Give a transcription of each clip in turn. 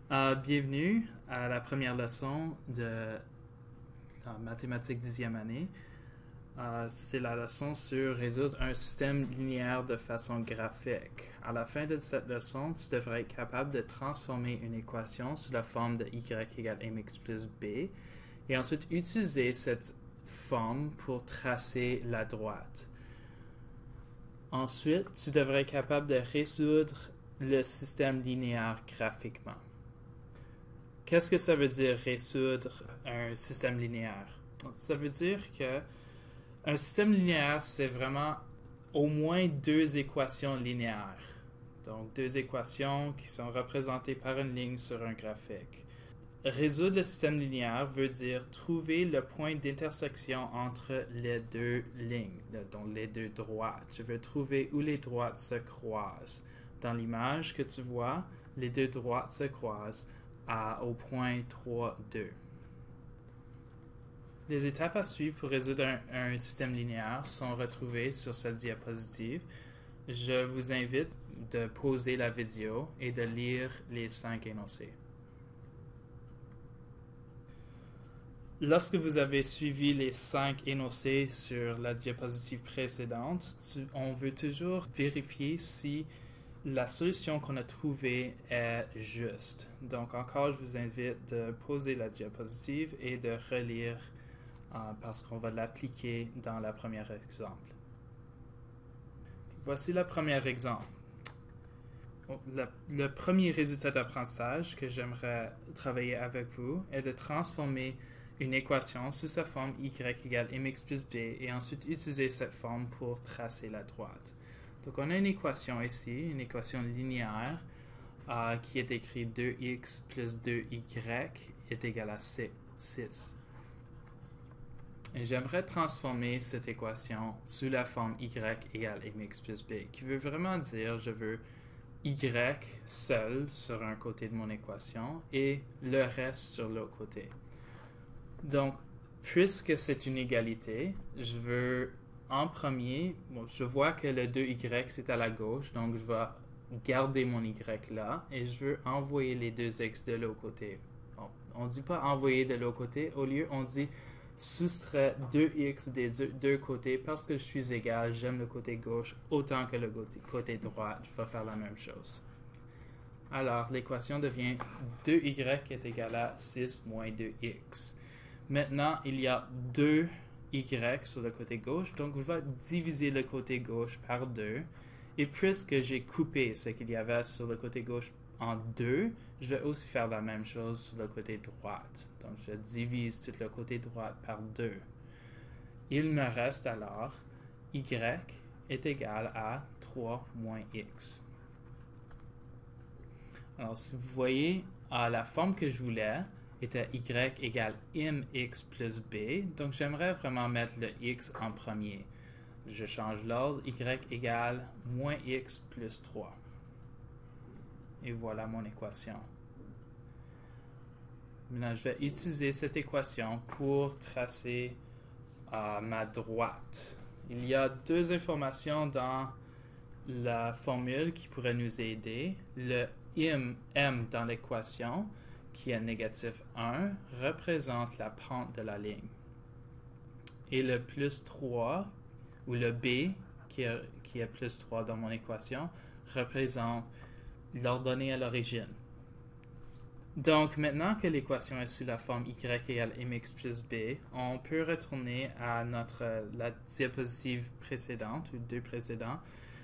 Bienvenue à la première leçon de la mathématiques 10e année. C'est la leçon sur résoudre un système linéaire de façon graphique. À la fin de cette leçon, tu devrais être capable de transformer une équation sous la forme de y égale mx plus b et ensuite utiliser cette forme pour tracer la droite. Ensuite, tu devrais être capable de résoudre le système linéaire graphiquement. Qu'est-ce que ça veut dire résoudre un système linéaire? Ça veut dire que un système linéaire, c'est vraiment au moins deux équations linéaires. Donc, deux équations qui sont représentées par une ligne sur un graphique. Résoudre le système linéaire veut dire trouver le point d'intersection entre les deux lignes, donc les deux droites. Je veux trouver où les droites se croisent. Dans l'image que tu vois, les deux droites se croisent au point 3, 2. Les étapes à suivre pour résoudre un système linéaire sont retrouvées sur cette diapositive. Je vous invite de pauser la vidéo et de lire les 5 énoncés. Lorsque vous avez suivi les 5 énoncés sur la diapositive précédente, on veut toujours vérifier si la solution qu'on a trouvée est juste. Donc encore, je vous invite de poser la diapositive et de relire parce qu'on va l'appliquer dans le premier exemple. Voici le premier exemple. Le premier résultat d'apprentissage que j'aimerais travailler avec vous est de transformer une équation sous sa forme y égale mx plus b et ensuite utiliser cette forme pour tracer la droite. Donc on a une équation ici, une équation linéaire qui est écrite 2x plus 2y est égal à 6. Et j'aimerais transformer cette équation sous la forme y égale mx plus b, qui veut vraiment dire je veux y seul sur un côté de mon équation et le reste sur l'autre côté. Donc, puisque c'est une égalité, je veux en premier, je vois que le 2y c'est à la gauche, donc je vais garder mon y là et je veux envoyer les deux x de l'autre côté. Bon, on ne dit pas envoyer de l'autre côté, au lieu on dit soustrait 2x des deux côtés parce que je suis égal, j'aime le côté gauche autant que le côté droit, je vais faire la même chose. Alors, l'équation devient 2y est égal à 6 moins 2x. Maintenant, il y a 2 y sur le côté gauche, donc je vais diviser le côté gauche par 2. Et puisque j'ai coupé ce qu'il y avait sur le côté gauche en 2, je vais aussi faire la même chose sur le côté droit. Donc je divise tout le côté droit par 2. Il me reste alors y est égal à 3 moins x. Alors si vous voyez, la forme que je voulais était y égale mx plus b. Donc j'aimerais vraiment mettre le x en premier. Je change l'ordre, y égale moins x plus 3. Et voilà mon équation. Maintenant, je vais utiliser cette équation pour tracer ma droite. Il y a deux informations dans la formule qui pourraient nous aider. Le m dans l'équation, qui est négatif 1, représente la pente de la ligne. Et le plus 3, ou le b, qui est plus 3 dans mon équation, représente l'ordonnée à l'origine. Donc, maintenant que l'équation est sous la forme y égale mx plus b, on peut retourner à la diapositive précédente, ou deux précédents.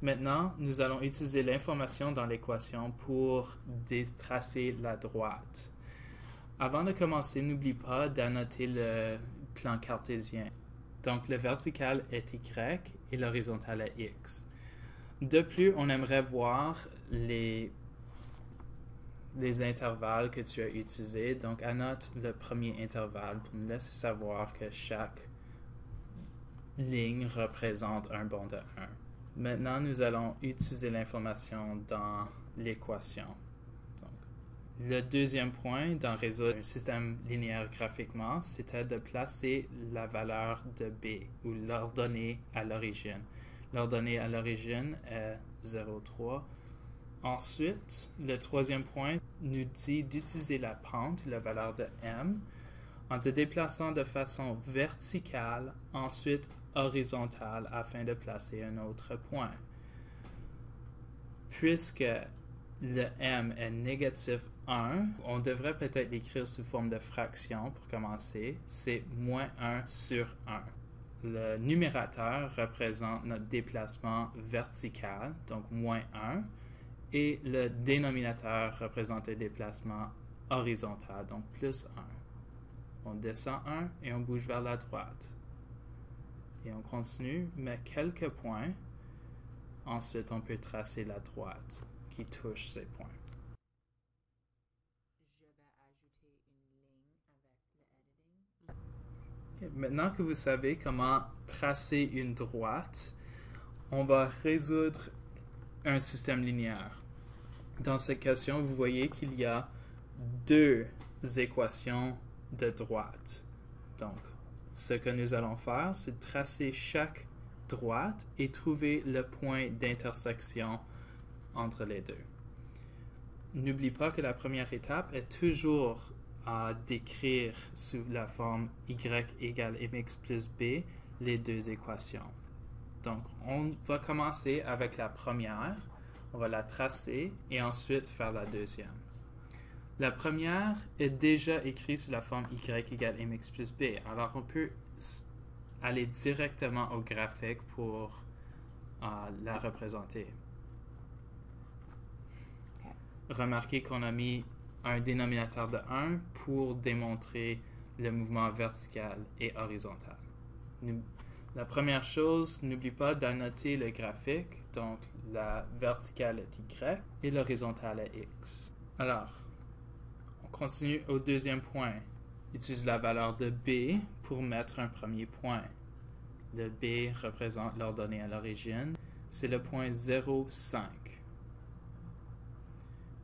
Maintenant, nous allons utiliser l'information dans l'équation pour tracer la droite. Avant de commencer, n'oublie pas d'annoter le plan cartésien. Donc, le vertical est y et l'horizontal est x. De plus, on aimerait voir les intervalles que tu as utilisés. Donc, annote le premier intervalle pour nous laisser savoir que chaque ligne représente un bond de 1. Maintenant, nous allons utiliser l'information dans l'équation. Le deuxième point dans résoudre un système linéaire graphiquement, c'était de placer la valeur de b, ou l'ordonnée à l'origine. L'ordonnée à l'origine est 0,3, Ensuite, le troisième point nous dit d'utiliser la pente, la valeur de m, en te déplaçant de façon verticale, ensuite horizontale, afin de placer un autre point. Puisque le m est négatif 1, on devrait peut-être l'écrire sous forme de fraction pour commencer. C'est moins 1 sur 1. Le numérateur représente notre déplacement vertical, donc moins 1, et le dénominateur représente le déplacement horizontal, donc plus 1. On descend 1 et on bouge vers la droite. Et on continue, met quelques points. Ensuite, on peut tracer la droite qui touche ces points. Je vais ajouter une ligne avec le editing. Maintenant que vous savez comment tracer une droite, on va résoudre un système linéaire. Dans cette question, vous voyez qu'il y a deux équations de droite. Donc, ce que nous allons faire, c'est tracer chaque droite et trouver le point d'intersection entre les deux. N'oublie pas que la première étape est toujours à décrire sous la forme y égale mx plus b les deux équations. Donc, on va commencer avec la première, on va la tracer et ensuite faire la deuxième. La première est déjà écrite sous la forme y égale mx plus b, alors on peut aller directement au graphique pour la représenter. Remarquez qu'on a mis un dénominateur de 1 pour démontrer le mouvement vertical et horizontal. La première chose, n'oublie pas d'annoter le graphique, donc la verticale est y et l'horizontale est x. Alors, on continue au deuxième point. Utilise la valeur de b pour mettre un premier point. Le b représente l'ordonnée à l'origine, c'est le point 0,5.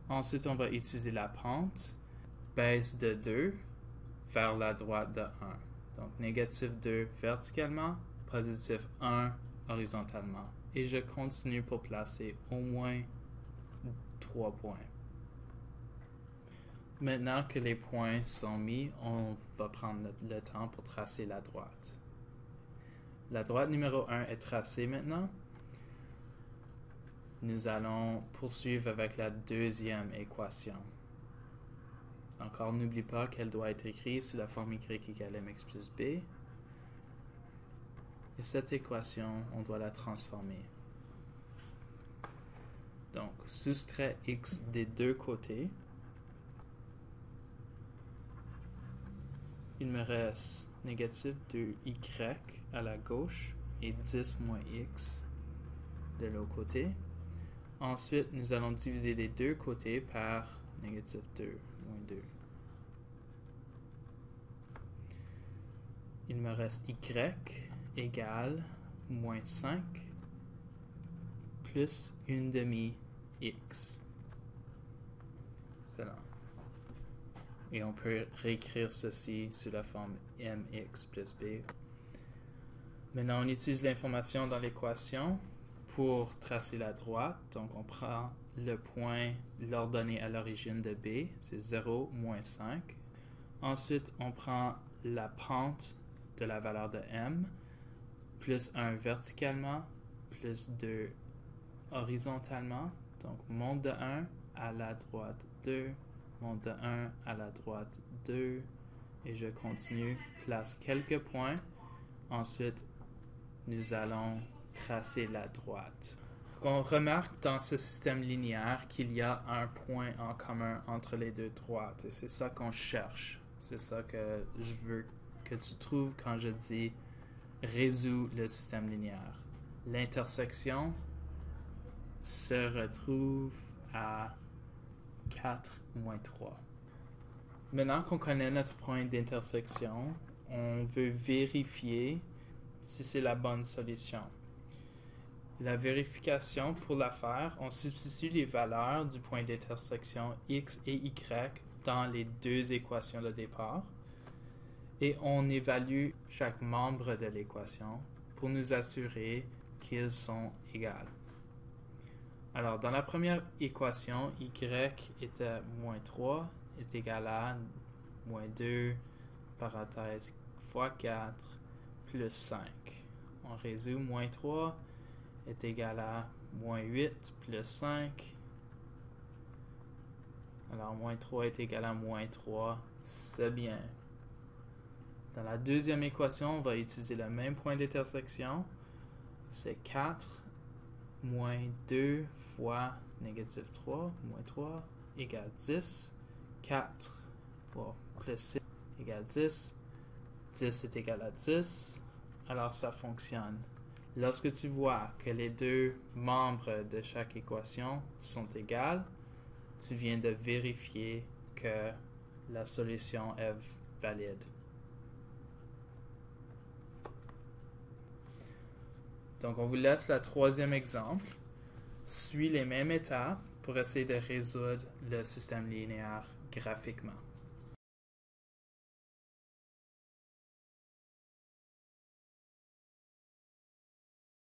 Ensuite, on va utiliser la pente, baisse de 2 vers la droite de 1. Donc, négatif 2 verticalement, positif 1 horizontalement. Et je continue pour placer au moins 3 points. Maintenant que les points sont mis, on va prendre le temps pour tracer la droite. La droite numéro 1 est tracée maintenant. Nous allons poursuivre avec la deuxième équation. Encore, n'oublie pas qu'elle doit être écrite sous la forme y égale mx plus b. Et cette équation, on doit la transformer. Donc, soustrait x des deux côtés. Il me reste négatif 2y à la gauche et 10 moins x de l'autre côté. Ensuite, nous allons diviser les deux côtés par négatif 2 moins 2. Il me reste y égale moins 5 plus 1 demi x. C'est là. Et on peut réécrire ceci sous la forme mx plus b. Maintenant, on utilise l'information dans l'équation pour tracer la droite. Donc, on prend le point l'ordonnée à l'origine de b, c'est 0, moins 5. Ensuite, on prend la pente de la valeur de m, plus 1 verticalement, plus 2 horizontalement. Donc, monte de 1 à la droite 2, monte de 1 à la droite 2, et je continue, place quelques points. Ensuite, nous allons tracer la droite. Donc, on remarque dans ce système linéaire qu'il y a un point en commun entre les deux droites, et c'est ça qu'on cherche. C'est ça que je veux que tu trouves quand je dis résous le système linéaire. L'intersection se retrouve à 4 moins 3. Maintenant qu'on connaît notre point d'intersection, on veut vérifier si c'est la bonne solution. La vérification, pour la faire, on substitue les valeurs du point d'intersection x et y dans les deux équations de départ et on évalue chaque membre de l'équation pour nous assurer qu'ils sont égaux. Alors, dans la première équation, y était moins 3 est égal à moins 2, parenthèse, fois 4, plus 5. On résout, moins 3 est égal à moins 8 plus 5. Alors, moins 3 est égal à moins 3. C'est bien. Dans la deuxième équation, on va utiliser le même point d'intersection. C'est 4 moins 2 fois négatif 3, moins 3, égale 10. 4 fois plus 6 égale 10. 10 est égal à 10. Alors, ça fonctionne. Lorsque tu vois que les deux membres de chaque équation sont égaux, tu viens de vérifier que la solution est valide. Donc, on vous laisse le troisième exemple. Suis les mêmes étapes pour essayer de résoudre le système linéaire graphiquement.